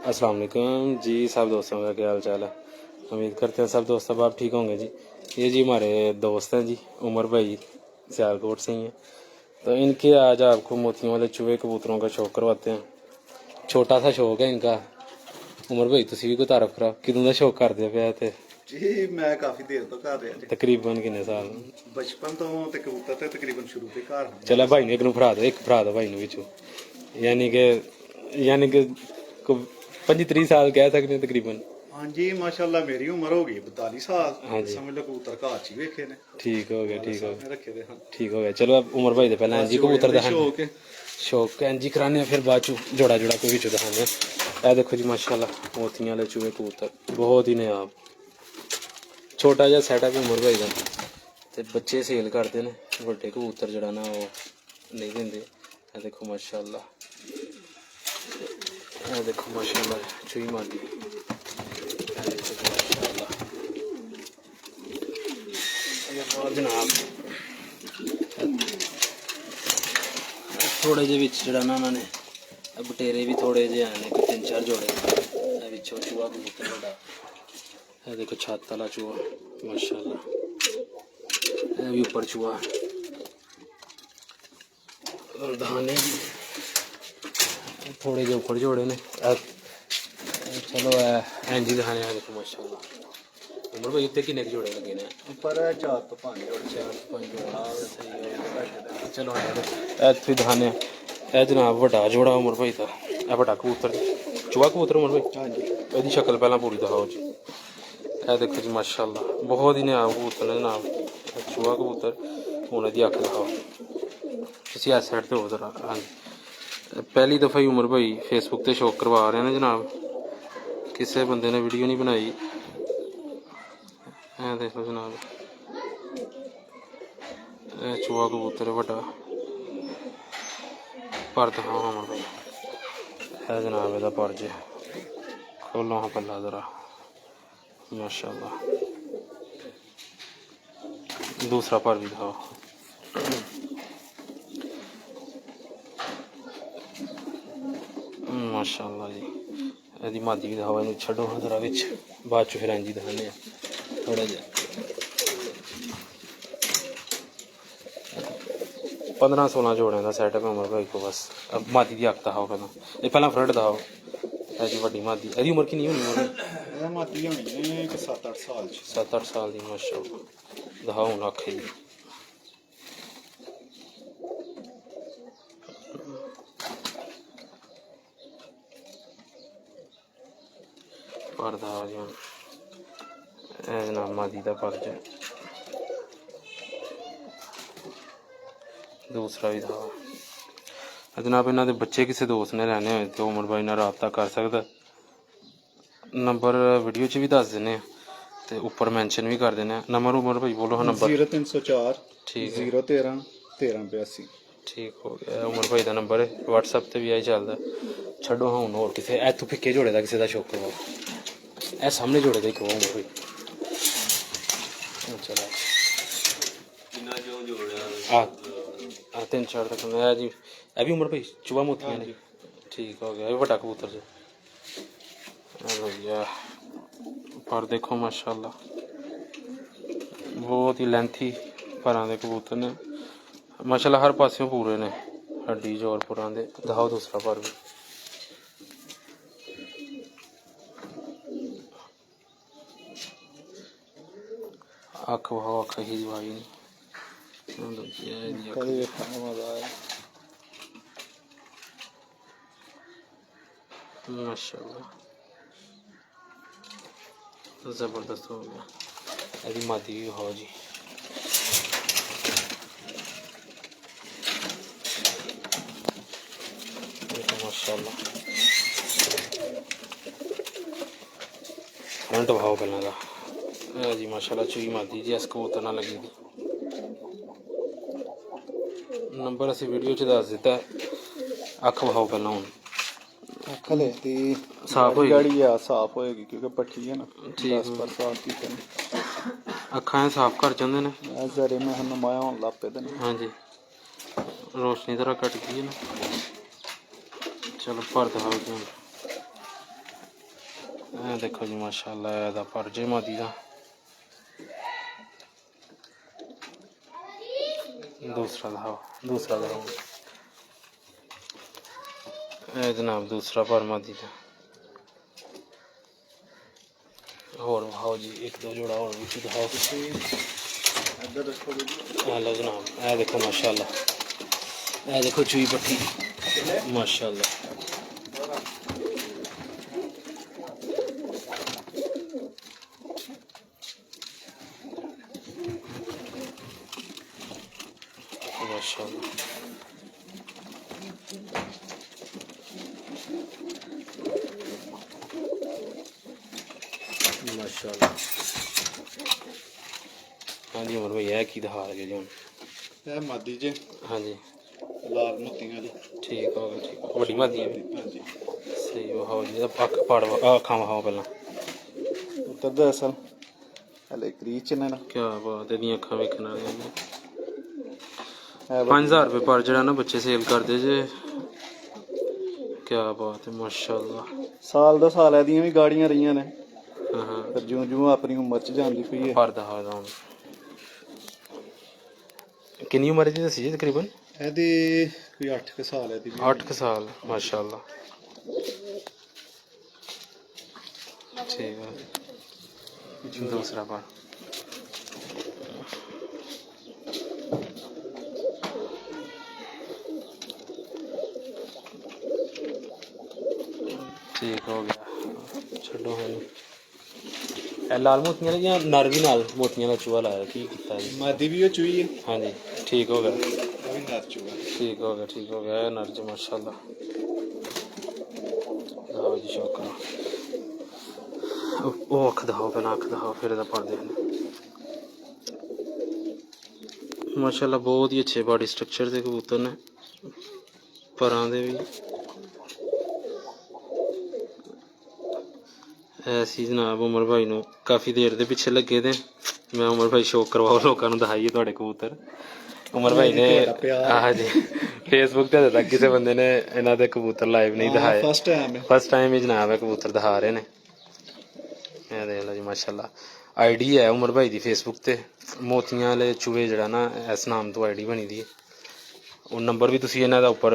अस्सलाम वालेकुम जी सब दोस्तों का क्या हाल चाल है। उम्मीद करते हैं सब दोस्त अब आप ठीक होंगे जी। ये जी हमारे दोस्त हैं जी, उमर भाई सियालकोट से ही हैं। तो इनके आज आपको मोतियों वाले चूहे कबूतरों का शौक करवाते हैं। छोटा सा शौक है इनका। उमर भाई तुसी भी कोई तारफ करा किदों ਦਾ शौक ਕਰਦੇ ਪਿਆ ਤੇ ਜੀ ਮੈਂ ਕਾਫੀ ਦੇਰ ਤੋਂ ਕਰ ਰਿਹਾ ਜੀ। ਤਕਰੀਬਨ ਕਿੰਨੇ ਸਾਲ ਬਚਪਨ ਤੋਂ ਤੇ ਕਬੂਤਰ ਤੇ ਤਕਰੀਬਨ ਸ਼ੁਰੂ ਤੋਂ ਘਰ ਹਾਂ। ਚਲਾ ਭਾਈ ਨੇ ਇੱਕ ਨੂੰ ਫੜਾ ਦੇ ਇੱਕ ਫੜਾ ਦੋ ਭਾਈ ਨੂੰ ਵਿੱਚੋਂ ਯਾਨੀ ਕਿ 35-30 ਸਾਲ ਕਹਿ ਸਕਦੇ ਹਾਂ ਤਕਰੀਬਨ। ਹਾਂਜੀ ਮਾਸ਼ਾਅੱਲਾ ਮੇਰੀ ਉਮਰ ਹੋ ਗਈ 42 ਸਾਲ। ਹਾਂਜੀ। ਸਮਝ ਲਓ ਕਬੂਤਰ ਘਰ ਚ ਹੀ ਵੇਖੇ ਨੇ। ਠੀਕ ਹੋ ਗਿਆ ਠੀਕ ਹੋ ਗਿਆ ਰੱਖੇ ਦੇ ਹਨ। ठीक हो गया। चलो अब उमर भाई दे पहले जी कबूतर दा शौक है। शौक इंजी कराने फिर बाद चू जोड़ा जोड़ा कोई विच दिखाने। ए देखो जी माशाल्लाह मोतियां वाले चूहे कबूतर बहुत ही नायाब छोटा जिहा सेटअप उमर भाई दा ते बच्चे सेल करते ने वड्डे कबूतर जड़ा ना वो नहीं दिंदे। ए देखो माशाल्लाह ए देखो माशाल्लाह चूही मादी जनाब थोड़े जे विच जड़ा ना उन्होंने बटेरे भी थोड़े जे हैं ने 3-4 जोड़े विचों चूहा कबूतर बड़ा है। देखो छत वाला चूहा माशाल्लाह है भी ऊपर चूहा और धाने थोड़े जे ऊपर जोड़े ने। चलो इंजी दिखाने देखो माशाल्लाह उमर भाई उत्ते किन्ने जोड़े लगे ने ਉੱਪਰ 4 ਤੋਂ 5 ਜੋੜੇ। 4-5 जोड़े सही है। चलो इत्थे दिखाने ए जनाब वड्डा जोड़ा उमर भाई दा ए वड्डा कबूतर चूहा कबूतर उमर भाई ਹਾਂਜੀ ਇਹਦੀ शक्ल पहला पूरी दिखाओ जी। ए देखो जी माशाल्लाह बहुत ही नायाब कबूतर है जनाब चूहा कबूतर। हुण ਇਹਦੀ ਅੱਖ दिखाओ ਤੁਸੀਂ ਇਸ ਸਾਈਡ ਤੇ ਹੋ जरा। ਹਾਂਜੀ ਪਹਿਲੀ ਦਫਾ ਹੀ ਉਮਰ ਭਾਈ ਫੇਸਬੁੱਕ ਤੇ ਸ਼ੌਕ ਕਰਵਾ ਰਹੇ ਨੇ ਜਨਾਬ ਕਿਸੇ ਬੰਦੇ ਨੇ ਵੀਡੀਓ ਨਹੀਂ ਬਣਾਈ। ए देखो जनाब ए चूहा कबूतर वड्डा पर दिखाओ उमर भाई है जनाब ਇਹਦਾ पर जे खोलो हाँ पल्ला जरा माशाल्लाह दूसरा पर भी दिखाओ माशाल्लाह जी। ਇਹਦੀ ਮਾਦੀ ਵੀ ਦਿਖਾਓ ਇਹਨੂੰ ਛੱਡੋ ਹਾਂ ਜਰਾ ਵਿੱਚ ਬਾਅਦ ਚ ਫਿਰ ਇੰਜੀ ਦਿਖਾਉਂਦੇ ਆ ਥੋੜਾ ਜਿਹਾ 15-16 जोड़े का सैटअप है उमर भाई को बस। अब मादी की अख दिखाओ पहला ये पहला फ्रंट दिखाओ ऐसी वड्डी मादी ਇਹਦੀ उम्र किन्नी होनी उमर ਇਹ ਮਾਤੀ ਹੋਣੀ ਹੈ ਕਿ 7-8 ਸਾਲ ਚ। 7-8 साल की माशाल्लाह दिखाओ ਹੁਣ ਅੱਖ ਜੀ पर दिखाओ जी ਹੁਣ ਇਹ ਜਨਾਬ ਮਾਦੀ ਦਾ ਪਰ ਜੇ दूसरा भी था जनाब इन्हों के बच्चे किसी दोस्त ने लैने होए तो उमर भाई नाल राबता कर सकता। नंबर वीडियो च भी दस देने ते उपर मैंशन भी कर देने। नंबर उमर भाई बोलो हाँ नंबर 0304 ठीक है 013 1382। ठीक हो गया उमर भाई का नंबर है WhatsApp ते भी आई चलता। छड्डो हाँ हूँ होर किसी इतों फिक्के जोड़े का किसी का शौक करवाओ ए सामने जोड़े का ही कहो उमर भाई चलो आ 3-4 तक है जी। ए भी उमर भाई चूहा मोतियां ने ठीक हो गया बड़ा कबूतर जी। भैया पर देखो माशाल्लाह बहुत ही लेंथी परां दे कबूतर ने माशाल्लाह हर पासियों पूरे ने हड्डी जोर पुरां दे। दिखाओ दूसरा पर भी अख वहाओ अख ही भाई नहीं ਕਦੇ ਵੇਖਣ ਦਾ ਮਜ਼ਾ ਆਇਆ। माशाल्लाह जबरदस्त हो गया। अभी मादी भी हो जी माशाल्लाह फ्रंट भाव पहला का जी माशाल्लाह चूही मादी जी इस कबूतर ना लगी थी। नंबर असी वीडियो च दस दिता अख भाव पहला हूँ ਅੱਖ ਲੈਤੀ साफ होएगी ਗਾੜੀ ਆ ਸਾਫ ਹੋਏਗੀ ਕਿਉਂਕਿ ਪੱਠੀ ਹੈ ਨਾ। ठीक 10 ਪਰ ਸਾਫ ਕੀਤੇ ਨੇ ਅੱਖਾਂ ਸਾਫ ਕਰ ਜਾਂਦੇ ਨੇ। ਇਹ ਜ਼ਰੇ ਮੈਂ ਨਮਾਇਆ ਹੋਣ ਲੱਗ ਪਏ ਨੇ। ਹਾਂਜੀ रोशनी तरह कट गई है ना। चलो भर दिखाओ जी देखो जी माशाल्लाह ਇਹਦਾ ਪਰ ਜੇ ਮਾਦੀ ਦਾ दूसरा दिखाओ ਇਹ जनाब दूसरा पर मादी ਦਾ और दिखाओ जी एक दो जोड़ा और भी दिखाओ ਇੱਧਰ ਦੇਖੋ ਜੀ हेलो जनाब ਇਹ देखो माशाल्लाह ਇਹ देखो चूई पट्टी माशाल्लाह माशाल्लाह माशाल्लाह हाँ जी उमर भाई है की दिखा रहे जी ਇਹ ਮਾਦੀ ਜੇ हाँ जी ਲਾਲ ਮੋਤੀਆਂ ਵਾਲੀ ठीक हो गया ठीक बड़ी मादी है ਹਾਂਜੀ सही वो जी पड़ अखा वहां पहला ਉੱਤਰ ਦਾ ਅਸਲ ਹਲੇ ਕਰੀਚ ਨੇ ਨਾ क्या बात है दी अखा वेखण वाली 5000 रुपये पर जरा ना बच्चे सेल करते जे क्या बात है माशाल्लाह ਸਾਲ ਦਾ ਸਾਲ ਇਹਦੀਆਂ ਵੀ ਗਾੜੀਆਂ ਰਹੀਆਂ ਨੇ हाँ हाँ ਪਰ ਜਿਉਂ ਆਪਣੀ ਉਮਰ ਚ ਜਾਂਦੀ ਪਈ ਹੈ पर दहा किन्नी उम्र है दसी जी तकरीबन ਇਹਦੀ ਕੋਈ 8 ਸਾਲ ਹੈ ਦੀ 8 साल माशाल्लाह ठीक है दूसरा पर ठीक हो गया छो लाल मोतियां ने या नर भी नाल मोतियां का चूहा लाया की कीता जी ਮਾਦੀ ਵੀ ਉਹ ਚੂਈ ਹੈ हाँ जी ठीक हो गया ਉਹ ਵੀ ਨਰ ਚੂਹਾ ठीक हो गया नर जी माशाल्लाह हाँ जी शुक्र वो अख दिखाओ पहला अख दिखाओ फिर पर देखने माशाल्लाह बहुत ही अच्छे बॉडी स्ट्रक्चर के कबूतर ने परां दे भी ऐसी जनाब उमर भाई नू काफ़ी देर दे पिछे लगे थे मैं उमर भाई शौक करवाओ लोगों को दिखाइए थोड़े कबूतर उमर भाई ने हाँ जी फेसबुक ते तक किसी बंदे ने इन्हों के कबूतर लाइव नहीं दिखाए फर्स्ट टाइम ही जनाब है कबूतर दिखा रहे ने देख लो जी माशाल्लाह आईडी है उमर भाई दी फेसबुक ते मोतियां वाले चूहे जड़ा ना इस नाम तो आईडी बनी दी वो नंबर भी तुसी इन्हां दा उपर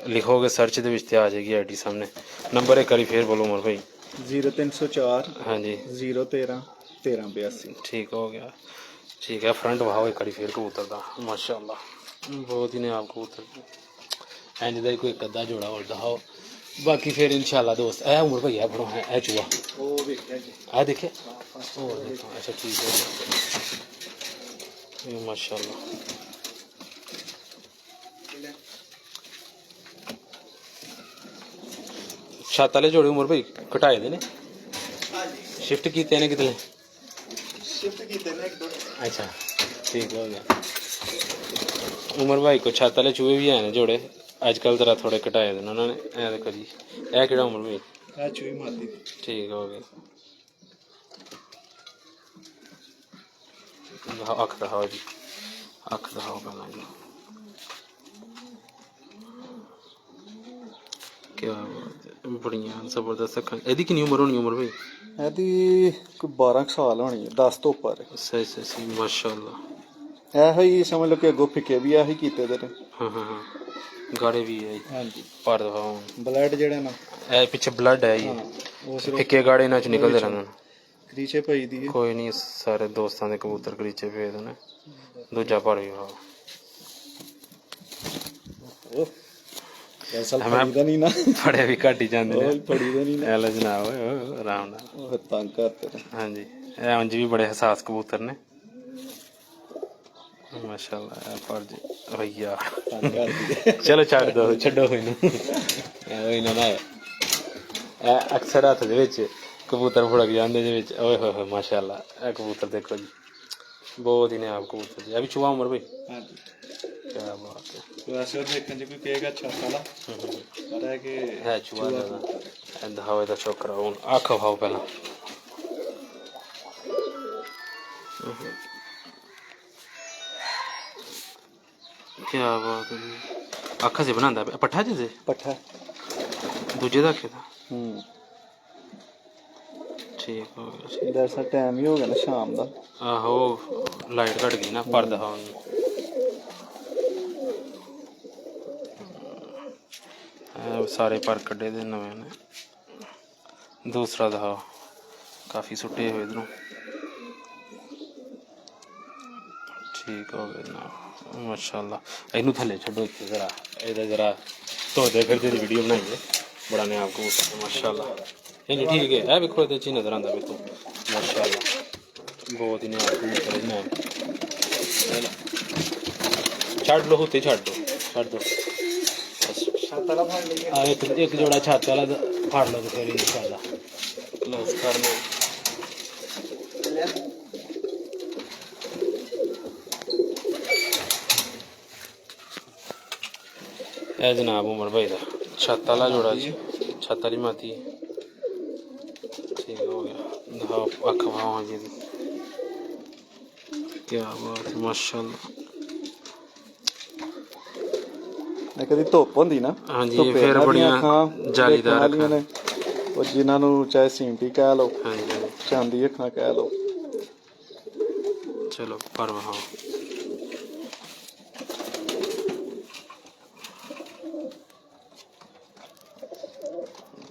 लिखोगे सर्च दे विच ते आ जाएगी आईडी सामने नंबर एक बारी फिर बोलो उमर भाई 0304 हाँ जी 013 1382 ठीक हो गया ठीक है फ्रंट वहाओ एक बारी फिर कबूतर दा माशाल्लाह बहुत ही ने आप कबूतर इंज दा कोई एक अद्धा जोड़ा और दिखाओ बाकी फिर इंशाल्लाह दोस्त ए उमर भैया बड़ो है ए चूहा ਉਹ ਵੇਖਿਆ ਜੀ आ देखे और देखो अच्छा ठीक हो गया ये माशाल्लाह छत वाले जोड़े उमर भाई घटाए दे ने शिफ्ट कीते ने कितने ਸ਼ਿਫਟ ਕੀਤੇ ਨੇ ਇੱਕ ਦੋ अच्छा ठीक हो गया उमर भाई को छत वाले चूहे भी हैं जोड़े अजकल जरा थोड़े घटाए दे उन्होंने ऐ देखो जी ए केड़ा उमर भाई ਆ ਚੂਈ ਮਾਦੀ ठीक हो गया अख दिखाओ जी अख दिखाओ पहला जी क्या बात है बड़ियां जबरदस्त अखां एदी कितनी उम्र होनी उमर भाई ਇਹਦੀ ਕੋਈ 12 ਕੁ ਸਾਲ ਹੋਣੀ ਹੈ 10 ਤੋਂ ਉੱਪਰ सही सही सही माशाल्लाह ਇਹੋ ਹੀ ਸਮਝ ਲਓ ਕਿ ਅੱਗੋਂ ਫਿੱਕੇ ਵੀ ਆਹੀ ਕੀਤੇ ਦੇ ਨੇ हाँ हाँ हाँ गाड़े भी है ਹਾਂਜੀ पर दिखाओ ਬਲੱਡ ਜਿਹੜਾ ਨਾ ए पीछे ब्लड है ये ਉਹ ਸਿਰਫ फिक्के गाड़े ना च निकलते रहने ਕਰੀਚੇ ਪਈ ਦੀ ਹੈ कोई नहीं सारे दोस्तों के कबूतर करीचे भेज देने दूजा पर भी हाँ ਉਹ ਅਸਲ ਫੜੀਦਾ ਨਹੀਂ ਨਾ फड़े भी घट ही जाते हैं ਫੜੀਦਾ ਨਹੀਂ ਨਾ हेलो जनाब आराम नाल ਉਹ ਤੰਗ करते ਨੇ हाँ जी ए उंज भी बड़े हसास कबूतर ने माशाल्लाह पर जी भैया ਤੰਗ ਕਰਦੀ ਹੈ चलो छड़ दो छड्डो इनू इन्हां ना अक्सर हत्थ दे विच कबूतर फड़क जांदे जे विच ओए होए होए माशाल्लाह ए कबूतर देखो जी बहुत ही ने आप कबूतर जी अभी चुहा उमर भाई ਹਾਂਜੀ क्या बात है ਵੈਸੇ ਉਹ ਦੇਖਣ ਚ ਕੋਈ ਕਹੇਗਾ ਛੱਤ ਵਾਲਾ ਪਰ ਹੈ ਕਿ है चुहा दा हवा दा छोकरा हुन आख खाओ पहला क्या बात है जी अख से बनांदा पट्ठा जे ਪੱਠਾ दूजे दा खेदा ਹੂੰ ਠੀਕ ਹੋ ਗਿਆ ਜੀ। ਦਰਸਾ ਟਾਈਮ ਹੀ ਹੋ ਗਿਆ ਨਾ ਸ਼ਾਮ ਦਾ। ਆਹੋ ਲਾਈਟ ਘਟ ਗਈ ਨਾ ਪਰ ਦਿਖਾਉਣ ਨੂੰ। ਸਾਰੇ ਪਰ ਕੱਢੇ ਦੇ ਨਵੇਂ ਨੇ। ਦੂਸਰਾ ਦਿਖਾਓ, ਕਾਫੀ ਸੁੱਟੇ ਹੋਏ ਇਧਰੋਂ। ਠੀਕ ਹੋ ਗਏ ਨਾ ਮਾਸ਼ਾਅੱਲਾ। ਇਹਨੂੰ ਥੱਲੇ ਛੱਡੋ ਇੱਥੇ ਜ਼ਰਾ, ਇਹਦਾ ਜ਼ਰਾ ਧੋਦੇ ਫਿਰਦੇ ਦੀ ਵੀਡੀਓ ਬਣਾਈਏ। ਬੜਾ ਨੇ ਆਪ ਕਬੂਤਰ ਮਾਸ਼ਾਅੱਲਾ। ਨਹੀਂ ਨਹੀਂ ਠੀਕ ਹੈ, ਇਹ ਵੇਖੋ ਇਹਦੇ 'ਚ ਹੀ ਨਜ਼ਰ ਆਉਂਦਾ ਬਿਲਕੁਲ ਮਾਸ਼ਾਅੱਲਾ। ਬਹੁਤ ਹੀ ਨੇ ਆਪ ਕਬੂਤਰ ਨਾ ਛੱਡ ਲਓ, ਉੱਤੇ ਛੱਡ ਦਿਓ ਛੱਤ ਵਾਲਾ ਫੜ ਲਈਏ। ਆ ਇੱਕ ਜੋੜਾ ਛੱਤ ਵਾਲਾ ਫੜ ਲਓ ਤੇ ਫਿਰ ਇਨਸ਼ਾਅੱਲਾ ਕਲੋਜ਼ ਕਰ ਲਓ। ਇਹ ਜਨਾਬ ਉਮਰ ਭਾਈ ਦਾ ਛੱਤ ਵਾਲਾ ਜੋੜਾ ਜੀ, ਛੱਤ ਵਾਲੀ ਮਾਤੀ। ਠੀਕ ਹੋ ਗਿਆ। ਦਿਖਾਓ ਅੱਖ ਵਾਹਾਂ ਜੀ ਦੀ, ਕੀ ਬਾਤ ਮਾਸ਼ਾਅੱਲਾ। ਕਦੀ ਧੁੱਪ ਹੁੰਦੀ ਨਾ, ਹਾਂਜੀ ਧੁੱਪੇ ਫਿਰ ਇਹਨਾਂ ਦੀਆਂ ਬੜੀਆਂ ਅੱਖਾਂ ਜਾਲੀਦਾਰ ਦੇਖਣ ਵਾਲੀਆਂ ਨੇ। ਉਹ ਜਿਨ੍ਹਾਂ ਨੂੰ ਚਾਹੇ ਸੀਮਟੀ ਕਹਿ ਲਓ, ਹਾਂਜੀ ਚਾਂਦੀ ਅੱਖਾਂ ਕਹਿ ਲਓ। ਚਲੋ ਪਰ ਵਹਾਂ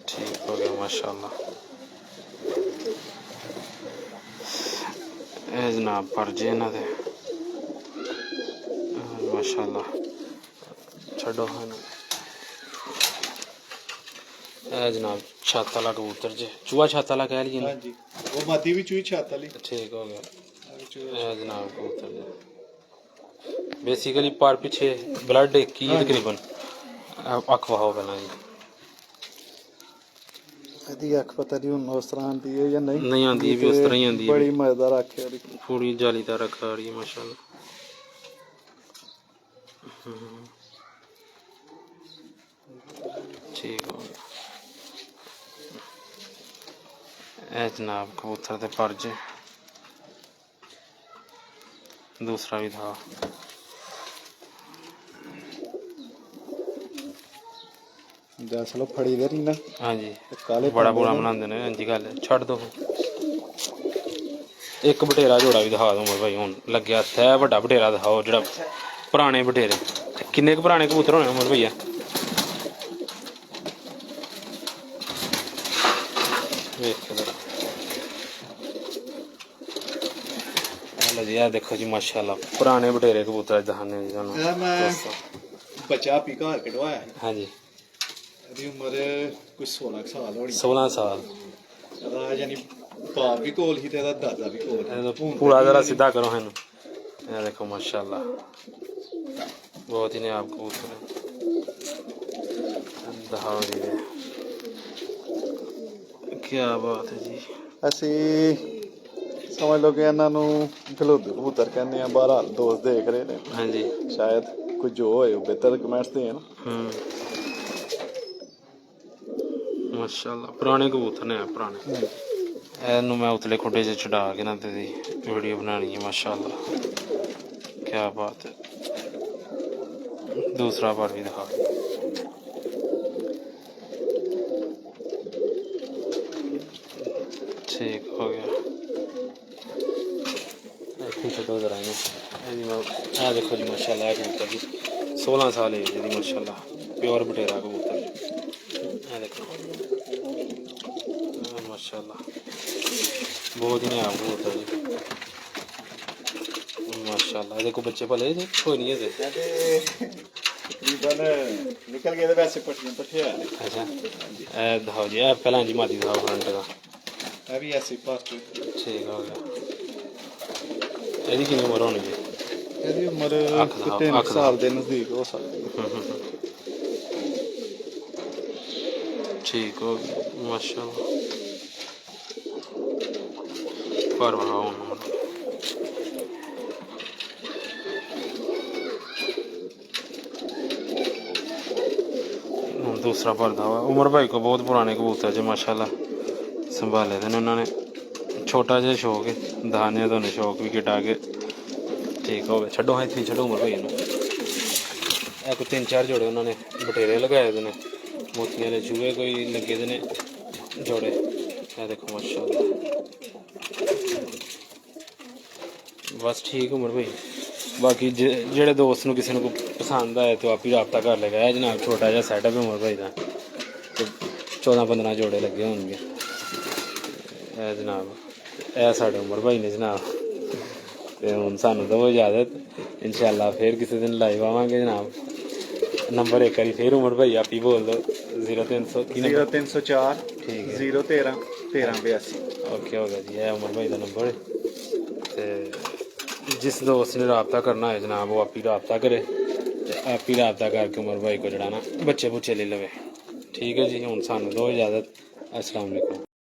ਠੀਕ ਹੋ ਗਿਆ ਮਾਸ਼ਾਅੱਲਾ। ਇਹ ਜਨਾਬ ਪਰ ਜੇ ਇਹਨਾਂ ਦੇ ਮਾਸ਼ਾਅੱਲਾ। ਛੱਡੋ ਇਹਨੂੰ। ਇਹ ਜਨਾਬ ਛੱਤ ਵਾਲਾ ਕਬੂਤਰ ਜੇ, ਚੂਹਾ ਛੱਤ ਵਾਲਾ ਕਹਿ ਲਈਏ ਨਾ। ਹਾਂਜੀ, ਉਹ ਮਾਦੀ ਵੀ ਚੂਹੀ ਛੱਤ ਵਾਲੀ। ਠੀਕ ਹੋ ਗਿਆ। ਇਹ ਜਨਾਬ ਕਬੂਤਰ ਜੇ ਬੇਸਿਕਲੀ ਪਰ ਪਿੱਛੇ ਬਲੱਡ ਇੱਕ ਹੀ ਤਕਰੀਬਨ। ਅੱਖ ਵਹਾਓ ਪਹਿਲਾਂ ਜੀ। ਇਹਦੀ ਅੱਖ ਪਤਾ ਨਹੀਂ ਹੁਣ ਉਸ ਤਰ੍ਹਾਂ ਆਉਂਦੀ ਹੈ ਜਾਂ ਨਹੀਂ। ਨਹੀਂ ਆਉਂਦੀ, ਵੀ ਉਸ ਤਰ੍ਹਾਂ ਹੀ ਆਉਂਦੀ ਹੈ। ਬੜੀ ਮਜ਼ੇਦਾਰ ਅੱਖ ਹੈ ਉਹਦੀ। ਪੂਰੀ ਜਾਲੀਦਾਰ ਅੱਖ ਆ ਰਹੀ ਹੈ ਮਾਸ਼ਾਅੱਲਾ। ਠੀਕ ਹੋ ਗਿਆ। ਇਹ ਜਨਾਬ ਕਬੂਤਰ ਦੇ ਪਰ ਜੇ। ਦੂਸਰਾ ਵੀ था। ਚਲੋ ਫੜੀ ਦੇ ਨਹੀਂ ਨਾ। ਹਾਂਜੀ ਕਾਲੇ ਬੜਾ ਬੁਰਾ ਬਣਾਉਂਦੇ ਨੇ। ਇੰਜੀ ਗੱਲ ਹੈ, ਛੱਡ ਦੋ। ਇੱਕ ਬਟੇਰਾ ਜੋੜਾ ਵੀ ਦਿਖਾ ਦੋ ਉਮਰ ਭਾਈ। ਹੁਣ ਲੱਗਿਆ ਥੈ ਵੱਡਾ ਬਟੇਰਾ ਦਿਖਾਓ, ਜਿਹੜਾ ਪੁਰਾਣੇ ਬਟੇਰੇ। ਕਿੰਨੇ ਕੁ ਪੁਰਾਣੇ ਕਬੂਤਰ ਹੋਣੇ ਉਮਰ ਭਈਆ? ਵੇਖ ਜਰਾ। ਲਓ ਜੀ, ਆਹ ਦੇਖੋ ਜੀ ਮਾਸ਼ਾਅੱਲਾ ਪੁਰਾਣੇ ਬਟੇਰੇ ਕਬੂਤਰ ਦਿਖਾਣੇ ਜੀ ਤੁਹਾਨੂੰ। ਇਹ ਮੈਂ ਬੱਚਾ ਪੀ ਘਰ ਕਢਵਾਇਆ ਸੀ। ਹਾਂਜੀ ਇਹਦੀ ਉਮਰ ਕੋਈ 16 ਕੁ ਸਾਲ ਹੋਣੀ। 16 ਸਾਲ। ਇਹਦਾ ਯਾਨੀ ਬਾਪ ਵੀ ਕੋਲ ਹੀ ਤੇ ਇਹਦਾ ਦਾਦਾ ਵੀ ਕੋਲ ਸੀ। ਪੂਰਾ ਜਰਾ ਸਿੱਧਾ ਕਰੋ ਇਹਨੂੰ। ਇਹ ਦੇਖੋ ਮਾਸ਼ਾਅੱਲਾ ਬਹੁਤ ਹੀ ਨੇ ਆਪ ਕਬੂਤਰ ਦਿਖਾਓ ਜੀ। ਕੀ ਬਾਤ ਹੈ ਜੀ। ਅਸੀਂ ਸਮਝ ਲਓ ਕਿ ਇਹਨਾਂ ਨੂੰ ਗਲੋਦੂ ਕਬੂਤਰ ਕਹਿੰਦੇ ਆ। ਬਹਰਹਾਲ ਦੋਸਤ ਦੇਖ ਰਹੇ ਨੇ, ਹਾਂਜੀ ਸ਼ਾਇਦ ਕੁਝ ਜੋ ਹੋਏ ਉਹ ਬਿਹਤਰ ਕਮੈਂਟਸ ਦੇਣ। ਮਾਸ਼ਾਅੱਲਾ ਪੁਰਾਣੇ ਕਬੂਤਰ ਨੇ ਪੁਰਾਣੇ। ਇਹਨੂੰ ਮੈਂ ਉਤਲੇ ਖੁੱਡੇ 'ਚ ਚੜਾ ਕੇ ਨਾ ਤੇ ਵੀਡੀਓ ਬਣਾਉਣੀ ਹੈ ਮਾਸ਼ਾਅੱਲਾ। ਕੀ ਬਾਤ ਹੈ। दूसरा पर भी दिखा। ठीक हो गया। छोटो जरा देखो जी माशाल्लाह कबूतर जी 16 साल एज है माशाल्लाह प्योर बटेरा कबूतर देखो माशाल्लाह बहुत ही नया कबूतर जी माशाल्लाह। देखो बच्चे भले जी कोई नहीं है तकरीबन निकल गए वैसे पट्टियां पट्टे आ। अच्छा ए दिखाओ जी ए पहला जी मादी दिखाओ फ्रंट का। ਇਹ ਵੀ ਐਸੀ ਪਾਸ। ठीक हो गया। ਇਹਦੀ ਕਿੰਨੀ ਉਮਰ ਹੋਣੀ ਜੀ? ਇਹਦੀ ਉਮਰ 3 ਸਾਲ ਦੇ ਨਜ਼ਦੀਕ ਹੋ ਸਕਦੀ ਹੈ। ठीक हो गया माशाल्लाह। पर वहाँ दूसरा पर्दा हुआ। उमर भाई को बहुत पुराने कबूतर जो माशाल्लाह संभाले थे उन्होंने। छोटा जहा शौक है दाने दोने शौक भी गिटा के ठीक हो गए। छो हाँ इतनी छो उमर भाई कोई 3-4 जोड़े उन्होंने बटेरे लगाए थे मोतियां के चूहे कोई लगे थे जोड़े ਇਹ ਦੇਖੋ ਮਾਸ਼ਾਅੱਲਾ। बस ठीक उमर भाई, बाकी जेड़े दोस्त किसी को पसंद आए तो आप ही रबता कर लेगा। है जनाब छोटा जहा सैटअप है उमर भाई का, तो 14-15 जोड़े लगे होंगे। जनाब यह साढ़े उमर भाई ने जनाब, तो हूँ सानू दो इजाजत, इंशाल्लाह फिर किसी दिन लाइव आवांगे जनाब। नंबर एक बारी फिर उमर भाई आप ही बोल दो। 0300 0304 ठीक है 013 1382। ओके हो गया जी, यह उमर भाई का नंबर है। जिस दोस्त ने रबता करना है जनाब वो आप ही रबता करे, आप ही रबता करके उमर भाई को जड़ाना बच्चे बुच्चे ले लवे। ठीक है जी, हूँ सानू दो इजाजत। अस्सलाम वालेकुम।